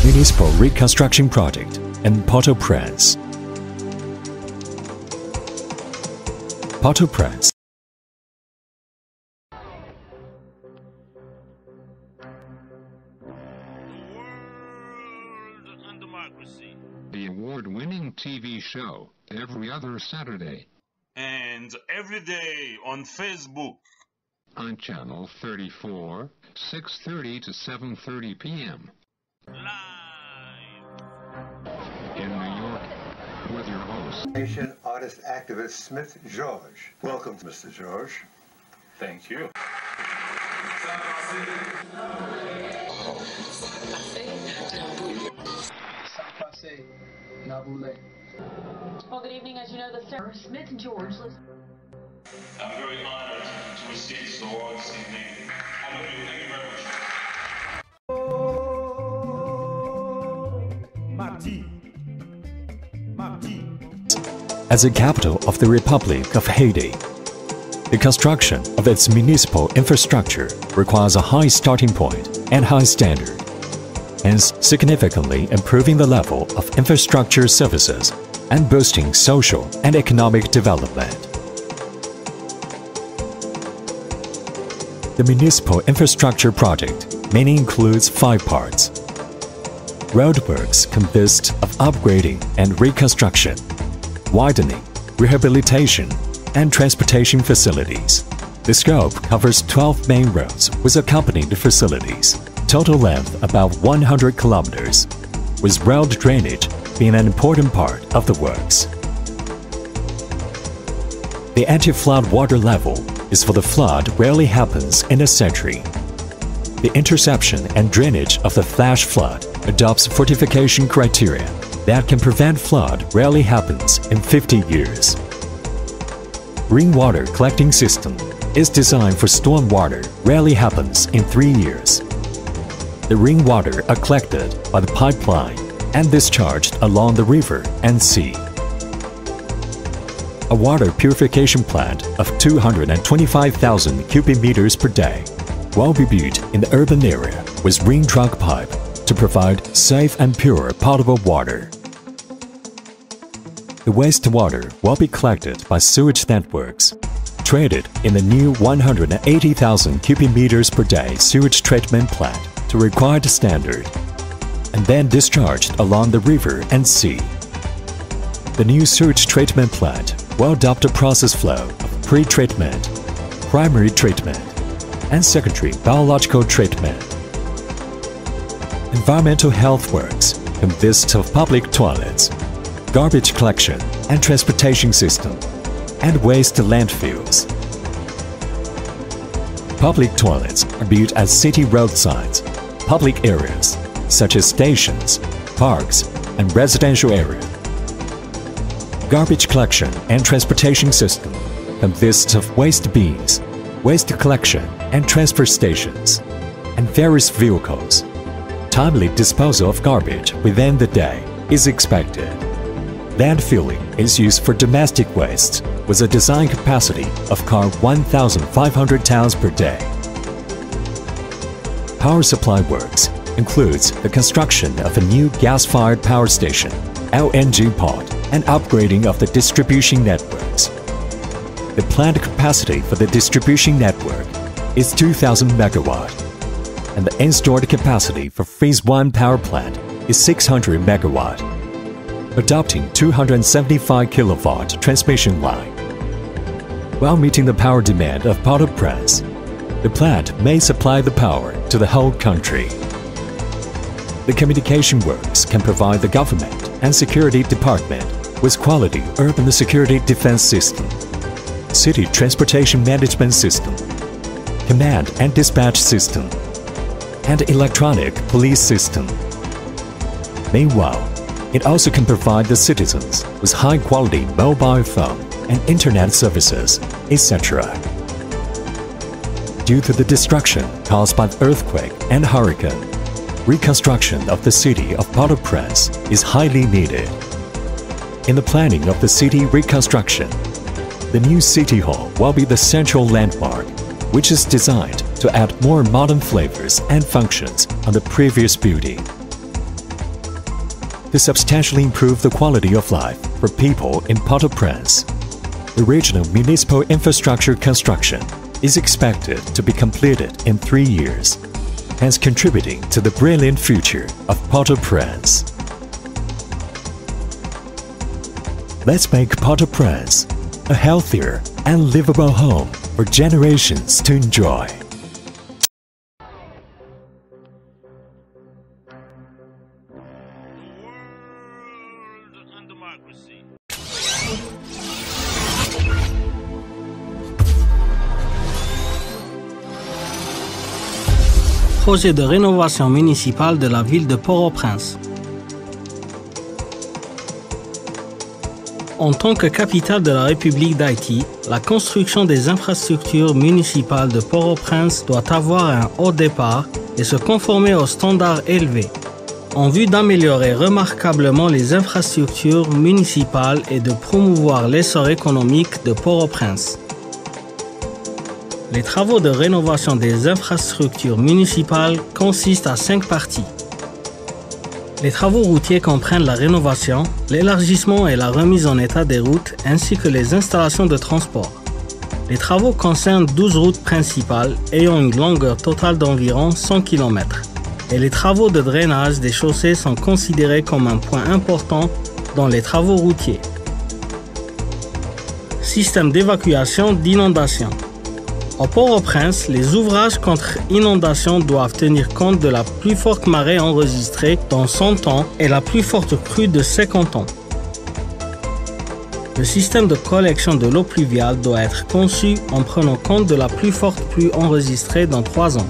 Municipal Reconstruction Project in Port-au-Prince. Port-au-Prince. The award-winning TV show every other Saturday. And every day on Facebook. On channel 34, 6:30 to 7:30 p.m. Live. In New York, with your host. Nation artist activist Smith George. Welcome, Mr. George. Thank you. Well, good evening. As you know, the Sir Smith George lives. I'm very honored to receive this award this evening. Thank you very much. As the capital of the Republic of Haiti, the construction of its municipal infrastructure requires a high starting point and high standard, hence significantly improving the level of infrastructure services and boosting social and economic development. The municipal infrastructure project mainly includes 5 parts. Roadworks consist of upgrading and reconstruction, widening, rehabilitation, and transportation facilities. The scope covers 12 main roads with accompanying facilities, total length about 100 kilometers, with road drainage being an important part of the works. The anti-flood water level is for the flood rarely happens in a century. The interception and drainage of the flash flood adopts fortification criteria that can prevent flood rarely happens in 50 years. Rainwater collecting system is designed for storm water rarely happens in 3 years. The rainwater are collected by the pipeline and discharged along the river and sea. A water purification plant of 225,000 cubic meters per day will be built in the urban area with rain trunk pipe to provide safe and pure potable water. The wastewater will be collected by sewage networks, treated in the new 180,000 cubic meters per day sewage treatment plant to required standard, and then discharged along the river and sea. The new sewage treatment plant will adopt a process flow of pre-treatment, primary treatment, and secondary biological treatment. Environmental health works consist of public toilets, garbage collection and transportation system, and waste landfills. Public toilets are built at city roadsides, public areas such as stations, parks, and residential areas. Garbage collection and transportation system consists of waste bins, waste collection and transfer stations, and various vehicles. Timely disposal of garbage within the day is expected. Landfilling is used for domestic waste with a design capacity of car 1,500 tons per day. Power supply works includes the construction of a new gas-fired power station, LNG pod, and upgrading of the distribution networks. The planned capacity for the distribution network is 2,000 megawatt, and the installed capacity for Phase 1 power plant is 600 megawatt, adopting 275 kilowatt transmission line. While meeting the power demand of Port-au-Prince, the plant may supply the power to the whole country. The communication works can provide the government and security department with quality urban security defense system, city transportation management system, command and dispatch system, and electronic police system. Meanwhile, it also can provide the citizens with high-quality mobile phone and internet services, etc. Due to the destruction caused by the earthquake and hurricane, reconstruction of the city of Port-au-Prince is highly needed. In the planning of the city reconstruction, The new City Hall will be the central landmark, which is designed to add more modern flavors and functions on the previous building. To substantially improve the quality of life for people in Port-au-Prince, the regional municipal infrastructure construction is expected to be completed in 3 years, hence contributing to the brilliant future of Port-au-Prince. Let's make Port-au-Prince a healthier and livable home for generations to enjoy. Projet de rénovation municipale de la ville de Port-au-Prince. En tant que capitale de la République d'Haïti, la construction des infrastructures municipales de Port-au-Prince doit avoir un haut départ et se conformer aux standards élevés, en vue d'améliorer remarquablement les infrastructures municipales et de promouvoir l'essor économique de Port-au-Prince. Les travaux de rénovation des infrastructures municipales consistent à 5 parties. Les travaux routiers comprennent la rénovation, l'élargissement et la remise en état des routes ainsi que les installations de transport. Les travaux concernent 12 routes principales ayant une longueur totale d'environ 100 km. Et les travaux de drainage des chaussées sont considérés comme un point important dans les travaux routiers. Système d'évacuation d'inondation. Au Port-au-Prince, les ouvrages contre inondation doivent tenir compte de la plus forte marée enregistrée dans 100 ans et la plus forte crue de 50 ans. Le système de collection de l'eau pluviale doit être conçu en prenant compte de la plus forte pluie enregistrée dans 3 ans.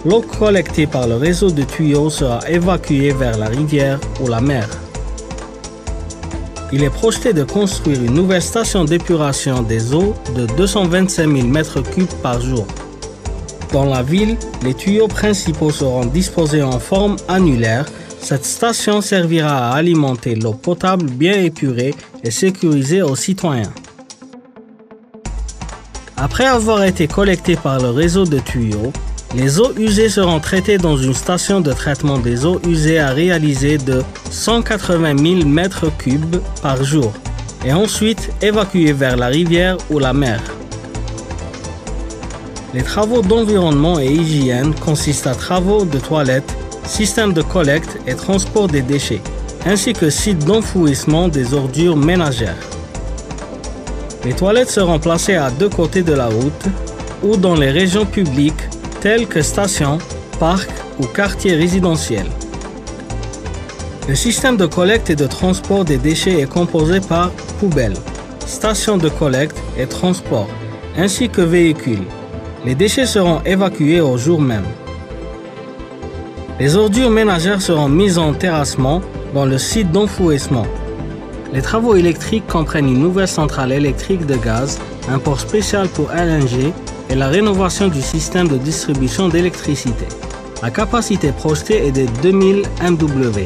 L'eau collectée par le réseau de tuyaux sera évacuée vers la rivière ou la mer. Il est projeté de construire une nouvelle station d'épuration des eaux de 225 000 m3 par jour. Dans la ville, les tuyaux principaux seront disposés en forme annulaire. Cette station servira à alimenter l'eau potable bien épurée et sécurisée aux citoyens. Après avoir été collectées par le réseau de tuyaux, les eaux usées seront traitées dans une station de traitement des eaux usées à réaliser de 180 000 m3 par jour et ensuite évacuées vers la rivière ou la mer. Les travaux d'environnement et hygiène consistent à travaux de toilettes, système de collecte et transport des déchets, ainsi que site d'enfouissement des ordures ménagères. Les toilettes seront placées à 2 côtés de la route ou dans les régions publiques telles que stations, parcs ou quartiers résidentiels. Le système de collecte et de transport des déchets est composé par poubelles, stations de collecte et transport, ainsi que véhicules. Les déchets seront évacués au jour même. Les ordures ménagères seront mises en terrassement dans le site d'enfouissement. Les travaux électriques comprennent une nouvelle centrale électrique de gaz, un port spécial pour LNG et la rénovation du système de distribution d'électricité. La capacité projetée est de 2000 MW,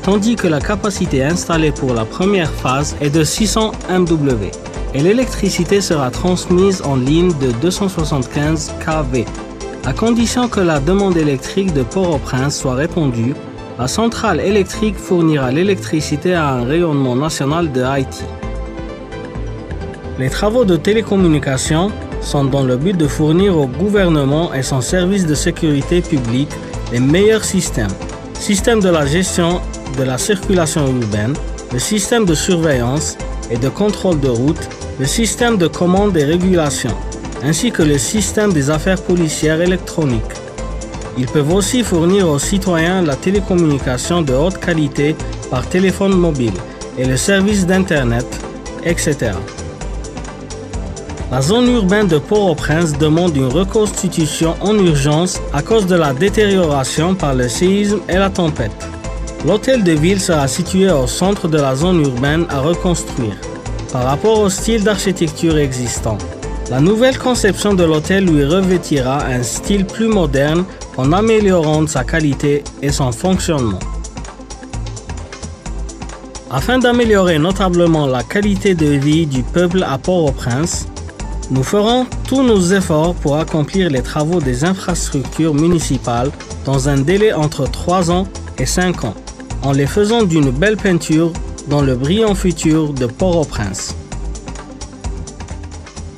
tandis que la capacité installée pour la première phase est de 600 MW, et l'électricité sera transmise en ligne de 275 kV. À condition que la demande électrique de Port-au-Prince soit répondue, la centrale électrique fournira l'électricité à un rayonnement national de Haïti. Les travaux de télécommunication sont dans le but de fournir au gouvernement et son service de sécurité publique les meilleurs systèmes. Système de la gestion de la circulation urbaine, le système de surveillance et de contrôle de route, le système de commande et régulation, ainsi que le système des affaires policières électroniques. Ils peuvent aussi fournir aux citoyens la télécommunication de haute qualité par téléphone mobile et le service d'Internet, etc. La zone urbaine de Port-au-Prince demande une reconstitution en urgence à cause de la détérioration par le séisme et la tempête. L'hôtel de ville sera situé au centre de la zone urbaine à reconstruire, par rapport au style d'architecture existant. La nouvelle conception de l'hôtel lui revêtira un style plus moderne en améliorant sa qualité et son fonctionnement. Afin d'améliorer notablement la qualité de vie du peuple à Port-au-Prince, nous ferons tous nos efforts pour accomplir les travaux des infrastructures municipales dans un délai entre 3 ans et 5 ans, en les faisant d'une belle peinture dans le brillant futur de Port-au-Prince.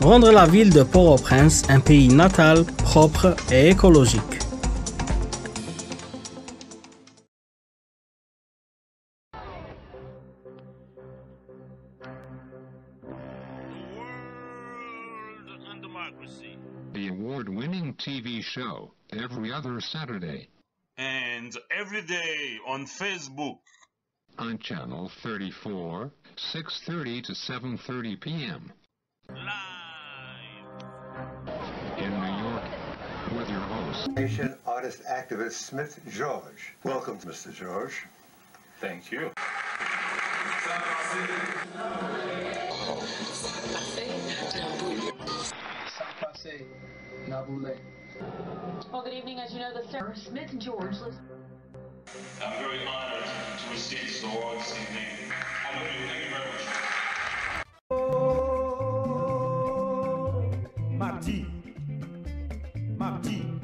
Rendre la ville de Port-au-Prince un pays natal, propre et écologique. The award-winning TV show every other Saturday And every day on Facebook. on channel 34, 6:30 to 7:30 p.m. in New York with your host. Nation artist activist Smith George. Welcome, Mr. George. Thank you. Well, good evening. As you know, the Smith George lives. I'm very honored to receive this award this evening. Thank you very much. Mardi.